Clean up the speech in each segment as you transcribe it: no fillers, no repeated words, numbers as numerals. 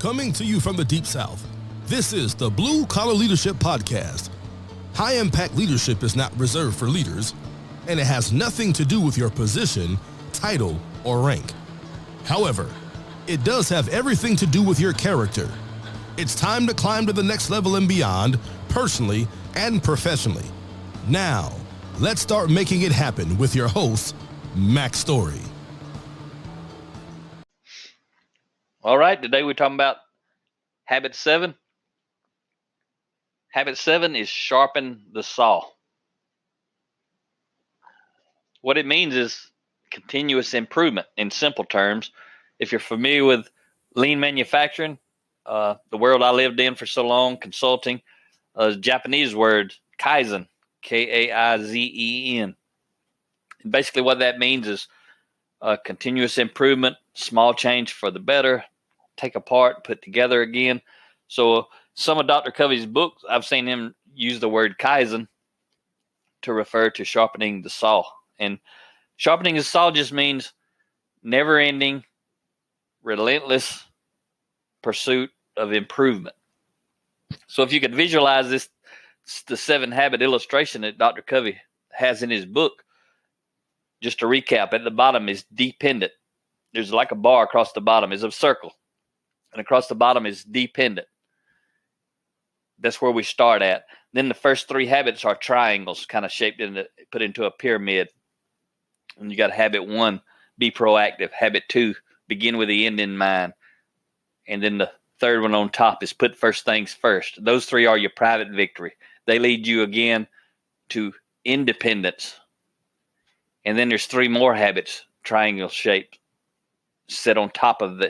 Coming to you from the Deep South, this is the Blue Collar Leadership Podcast. High-impact leadership is not reserved for leaders, and it has nothing to do with your position, title, or rank. However, it does have everything to do with your character. It's time to climb to the next level and beyond, personally and professionally. Now, let's start making it happen with your host, Max Story. All right, today we're talking about habit 7. Habit 7 is sharpen the saw. What it means is continuous improvement in simple terms. If you're familiar with lean manufacturing, the world I lived in for so long, consulting, Japanese word, Kaizen, Kaizen. And basically what that means is continuous improvement, small change for the better, take apart, put together again. So some of Dr. Covey's books, I've seen him use the word Kaizen to refer to sharpening the saw. And sharpening the saw just means never-ending, relentless pursuit of improvement. So if you could visualize this, the 7-habit illustration that Dr. Covey has in his book, just to recap, at the bottom is dependent. There's like a bar across the bottom is a circle, and across the bottom is dependent. That's where we start at. Then the first 3 habits are triangles, kind of shaped put into a pyramid. And you got habit 1, be proactive. Habit 2, begin with the end in mind. And then the third one on top is put first things first. Those 3 are your private victory. They lead you again to independence. And then there's 3 more habits, triangle shaped, set on top of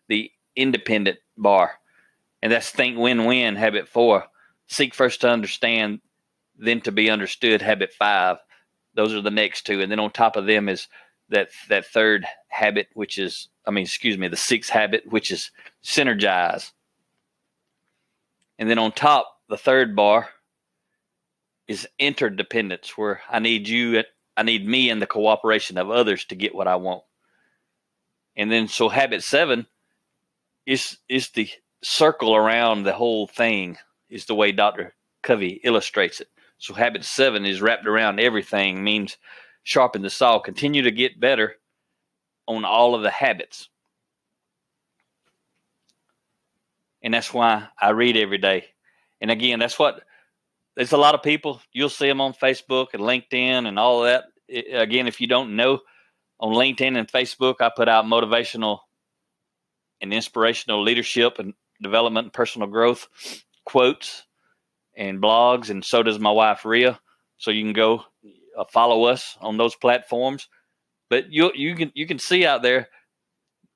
the independent bar. And that's think win-win, habit 4. Seek first to understand, then to be understood, habit 5. Those are the next 2. And then on top of them is that third habit, the 6th habit, which is synergize. And then on top, the third bar is interdependence, where I need me and the cooperation of others to get what I want. And then so habit 7 is the circle around the whole thing, is the way Dr. Covey illustrates it. So habit 7 is wrapped around everything, means sharpen the saw, continue to get better on all of the habits. And that's why I read every day. And again, there's a lot of people, you'll see them on Facebook and LinkedIn and all of that. Again, if you don't know, on LinkedIn and Facebook, I put out motivational and inspirational leadership and development and personal growth quotes and blogs, and so does my wife Rhea. So you can go follow us on those platforms. But you can see out there's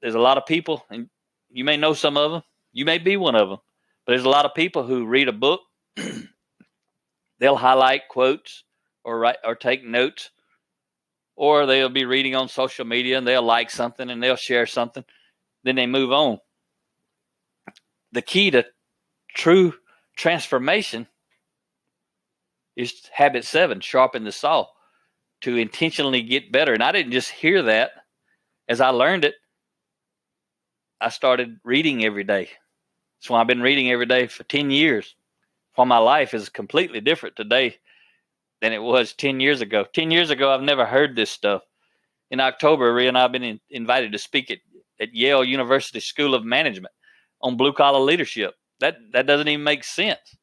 a lot of people, and you may know some of them. You may be one of them. But there's a lot of people who read a book, they'll highlight quotes or take notes, or they'll be reading on social media and they'll like something and they'll share something. Then they move on. The key to true transformation is habit 7, sharpen the saw, to intentionally get better. And I didn't just hear that. As I learned it, I started reading every day. So I've been reading every day for 10 years. While my life is completely different today than it was 10 years ago. 10 years ago, I've never heard this stuff. In October, Rhea and I have been invited to speak at Yale University School of Management on blue-collar leadership. That doesn't even make sense.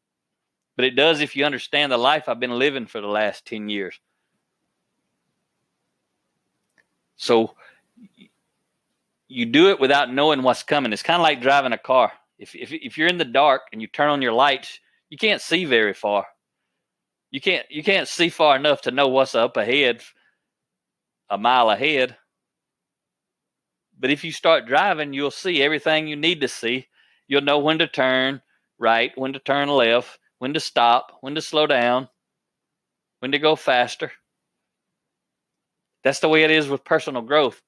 But it does if you understand the life I've been living for the last 10 years. So you do it without knowing what's coming. It's kind of like driving a car. If you're in the dark and you turn on your lights, you can't see very far. You can't see far enough to know what's up ahead, a mile ahead. But if you start driving, you'll see everything you need to see. You'll know when to turn right, when to turn left, when to stop, when to slow down, when to go faster. That's the way it is with personal growth.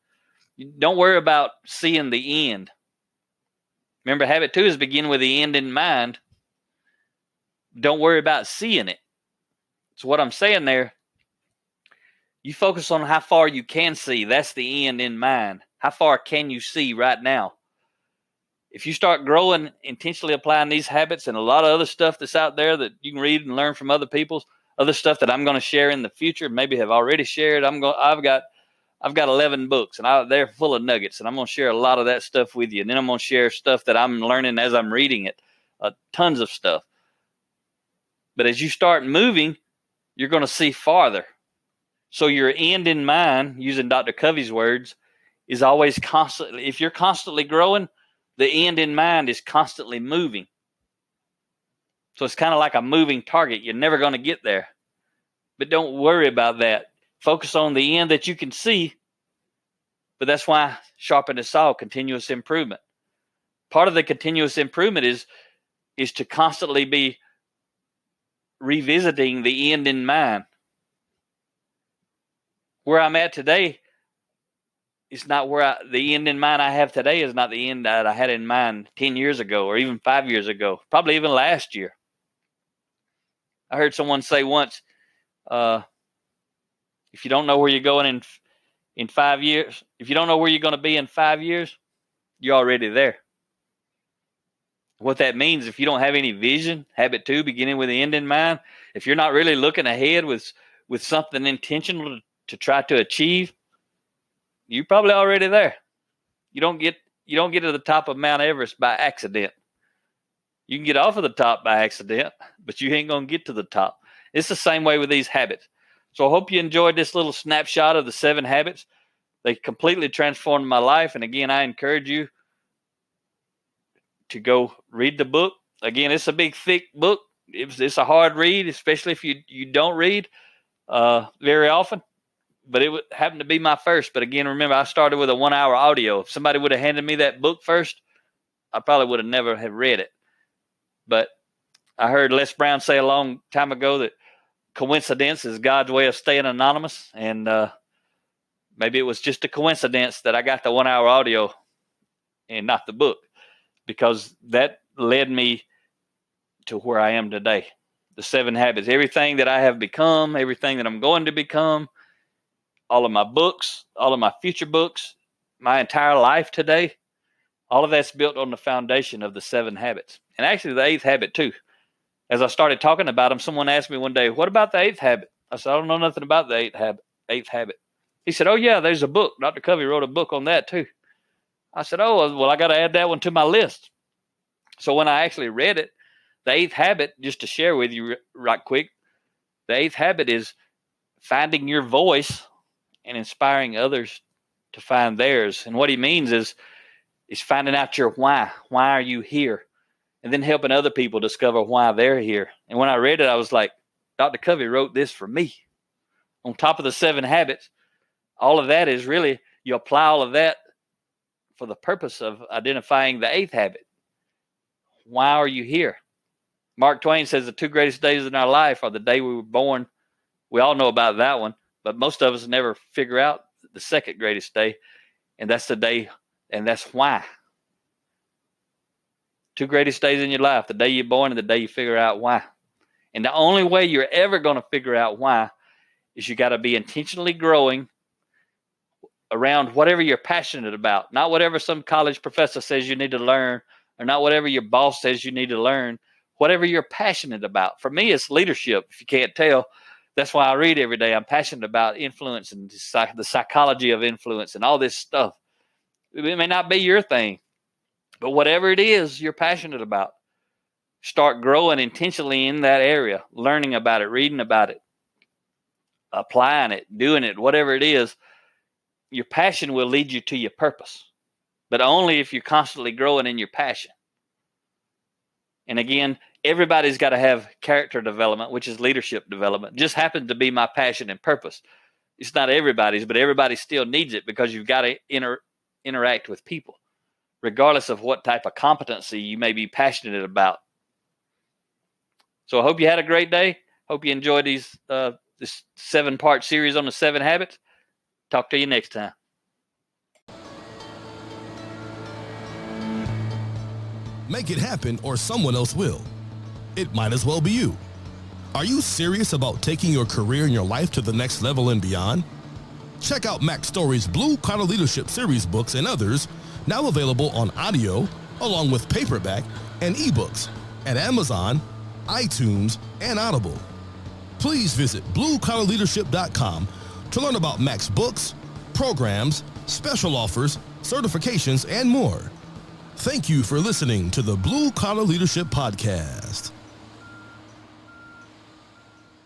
Don't worry about seeing the end. Remember, habit 2 is begin with the end in mind. Don't worry about seeing it. So what I'm saying there, you focus on how far you can see. That's the end in mind. How far can you see right now? If you start growing, intentionally applying these habits and a lot of other stuff that's out there that you can read and learn from other people's, other stuff that I'm going to share in the future, maybe have already shared. I've got 11 books and they're full of nuggets, and I'm going to share a lot of that stuff with you. And then I'm going to share stuff that I'm learning as I'm reading it, tons of stuff. But as you start moving, you're going to see farther. So your end in mind, using Dr. Covey's words, is always constantly, if you're constantly growing, the end in mind is constantly moving. So it's kind of like a moving target. You're never going to get there. But don't worry about that. Focus on the end that you can see. But that's why sharpen the saw, continuous improvement. Part of the continuous improvement is to constantly be revisiting the end in mind. Where I'm at today is not the end in mind I have today is not the end that I had in mind 10 years ago or even 5 years ago, probably even last year. I heard someone say once, if you don't know where you're going in 5 years, if you don't know where you're going to be in 5 years, you're already there. What that means, if you don't have any vision, habit 2, beginning with the end in mind, if you're not really looking ahead with something intentional to try to achieve, you're probably already there. You don't get to the top of Mount Everest by accident. You can get off of the top by accident, but you ain't going to get to the top. It's the same way with these habits. So I hope you enjoyed this little snapshot of the 7 habits. They completely transformed my life. And again, I encourage you to go read the book. Again, it's a big, thick book. It's a hard read, especially if you don't read very often. But it would happen to be my first. But again, remember, I started with a 1-hour audio. If somebody would have handed me that book first, I probably would have never have read it. But I heard Les Brown say a long time ago that coincidence is God's way of staying anonymous. And maybe it was just a coincidence that I got the 1-hour audio and not the book, because that led me to where I am today. The 7 habits, everything that I have become, everything that I'm going to become, all of my books, all of my future books, my entire life today, all of that's built on the foundation of the 7 habits. And actually the 8th habit too. As I started talking about them, someone asked me one day, what about the 8th habit? I said, I don't know nothing about the 8th habit. He said, oh yeah, there's a book. Dr. Covey wrote a book on that too. I said, oh, well, I got to add that one to my list. So when I actually read it, the 8th habit, just to share with you right quick, the 8th habit is finding your voice and inspiring others to find theirs. And what he means is finding out your why. Why are you here? And then helping other people discover why they're here. And when I read it, I was like, Dr. Covey wrote this for me. On top of the 7 habits, all of that is really, you apply all of that for the purpose of identifying the 8th habit. Why are you here? Mark Twain says the 2 greatest days in our life are the day we were born. We all know about that one, but most of us never figure out the 2nd greatest day, and that's the day, and that's why. 2 greatest days in your life, the day you're born and the day you figure out why. And the only way you're ever going to figure out why is you got to be intentionally growing around whatever you're passionate about, not whatever some college professor says you need to learn, or not whatever your boss says you need to learn, whatever you're passionate about. For me, it's leadership, if you can't tell. That's why I read every day. I'm passionate about influence and the psychology of influence and all this stuff. It may not be your thing, but whatever it is you're passionate about, start growing intentionally in that area, learning about it, reading about it, applying it, doing it, whatever it is. Your passion will lead you to your purpose, but only if you're constantly growing in your passion. And again, everybody's got to have character development, which is leadership development. Just happens to be my passion and purpose. It's not everybody's, but everybody still needs it, because you've got to interact with people, regardless of what type of competency you may be passionate about. So I hope you had a great day. Hope you enjoyed this 7-part series on the 7 habits. Talk to you next time. Make it happen, or someone else will. It might as well be you. Are you serious about taking your career and your life to the next level and beyond? Check out Mac Story's Blue Collar Leadership series books and others, now available on audio, along with paperback and ebooks at Amazon, iTunes, and Audible. Please visit bluecollarleadership.com to learn about Mac's books, programs, special offers, certifications, and more. Thank you for listening to the Blue Collar Leadership Podcast.